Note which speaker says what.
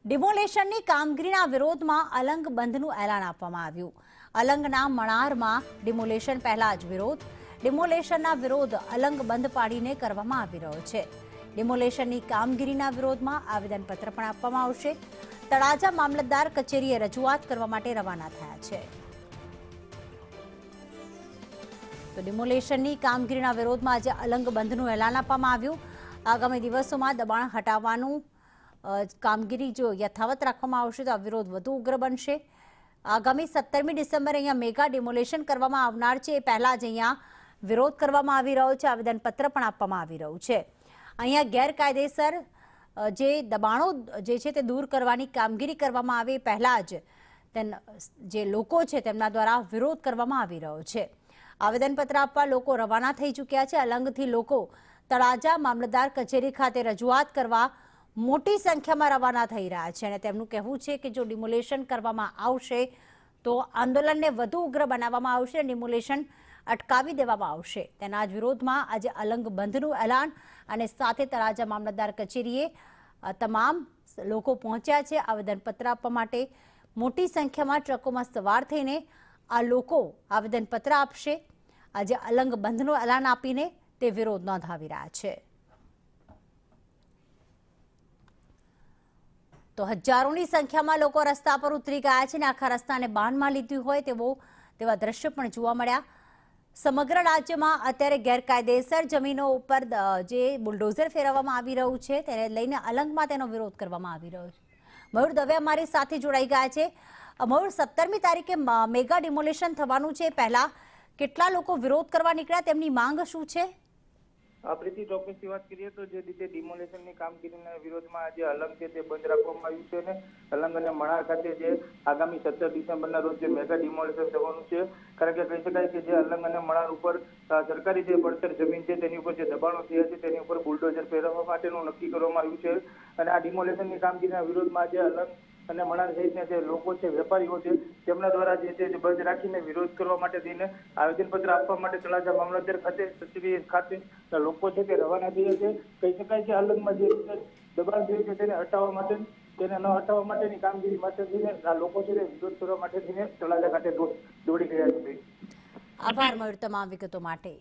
Speaker 1: ડિમોલેશનની કામગીરીના વિરોધમાં અલંગ બંધનું એલાન આપવામાં આવ્યું। અલંગના મણારમાં ડિમોલેશન પહેલા જ વિરોધ। ડિમોલેશનના વિરોધ અલંગ બંધ પાડીને કરવામાં આવી રહ્યો છે। ડિમોલેશનની કામગીરીના વિરોધમાં આવેદનપત્ર પણ આપવામાં આવશે। તળાજા મામલતદાર કચેરીએ રજૂઆત કરવા માટે રવાના થયા છે। તો ડિમોલેશનની કામગીરીના વિરોધમાં આજે અલંગ બંધનું એલાન આપવામાં આવ્યું। આગામી દિવસોમાં દબાણ હટાવવાનું કામગીરી જો યથાવત રાખવામાં આવશે તો આ વિરોધ વધુ ઉગ્ર બનશે। આગામી 17મી ડિસેમ્બરે અહીંયા મેગા ડિમોલેશન કરવામાં આવનાર છે। એ પહેલા જ અહીંયા વિરોધ કરવામાં આવી રહ્યો છે। આવેદનપત્ર પણ આપવામાં આવી રહ્યું છે। અહીંયા ગેરકાયદેસર જે દબાણો જે છે તે દૂર કરવાની કામગીરી કરવામાં આવે પહેલા જ જે લોકો છે તેમના દ્વારા વિરોધ કરવામાં આવી રહ્યો છે। આવેદનપત્ર આપવા લોકો રવાના થઈ ચૂક્યા છે। અલંગથી લોકો તળાજા મામલતદાર કચેરી ખાતે રજૂઆત કરવા મોટી સંખ્યામાં રવાના થઈ રહ્યા છે અને તેમનું કહેવું છે કે જો ડિમોલેશન કરવામાં આવશે તો આંદોલનને વધુ ઉગ્ર બનાવવામાં આવશે, ડિમોલેશન અટકાવી દેવામાં આવશે। તેના જ વિરોધમાં આજે અલંગ બંધનું એલાન અને સાથે તળાજા મામલતદાર કચેરીએ તમામ લોકો પહોંચ્યા છે આવેદનપત્ર આપવા માટે। મોટી સંખ્યામાં ટ્રકોમાં સવાર થઈને આ લોકો આવેદનપત્ર આપશે। આજે અલંગ બંધનું એલાન આપીને તે વિરોધ નોંધાવી રહ્યા છે। તો હજારોની સંખ્યામાં લોકો રસ્તા પર ઉતરી ગયા છે અને આખા રસ્તાને બાનમાં લીધું હોય તેવા દ્રશ્યો પણ જોવા મળ્યા। સમગ્ર રાજ્યમાં અત્યારે ગેરકાયદેસર જમીનો ઉપર જે બુલડોઝર ફેરવવામાં આવી રહ્યું છે તેને લઈને અલંગમાં તેનો વિરોધ કરવામાં આવી રહ્યો છે। મયુર દવે અમારી સાથે જોડાઈ ગયા છે। મયુર, 17મી તારીખે મેગા ડિમોલેશન થવાનું છે, પહેલા કેટલા લોકો વિરોધ કરવા નીકળ્યા, તેમની માંગ શું છે?
Speaker 2: પ્રીતિ, ચોક્કસથી વાત કરીએ તો જે રીતે ડિમોલેશનની કામગીરીના વિરોધમાં આજે અલંગ છે તે બંધ રાખવામાં આવ્યું છે અને અલંગ અને મણાર ખાતે જે આગામી 17 ડિસેમ્બરના રોજ જે મેગા ડિમોલેશન થવાનું છે, કારણ કે કહી શકાય કે જે અલંગ અને મણાર ઉપર સરકારી જે પડતર જમીન છે તેની ઉપર જે દબાણો થયા છે તેની ઉપર બુલડોઝર ફેરવવા માટેનું નક્કી કરવામાં આવ્યું છે અને આ ડિમોલેશનની કામગીરીના વિરોધમાં આજે અલંગ અને મણાર સહિતના જે લોકો છે, વેપારીઓ છે, તેમના દ્વારા જે છે બંધ રાખીને વિરોધ કરવા માટે થઈને આવેદનપત્ર આપવા માટે તળાજા મામલતદાર ખાતે લોકો છે તે રવાના થયા છે। કહી શકાય કે અલંગમાં જે દબાણ થયું છે તેને હટાવવા માટે, તેને ન હટાવવા માટેની કામગીરી માટે થઈને આ લોકો છે તે વિરોધ કરવા માટે થઈને તળાજા ખાતે દોડી ગયા છે।
Speaker 1: આભાર મયુર તમામ વિગતો માટે।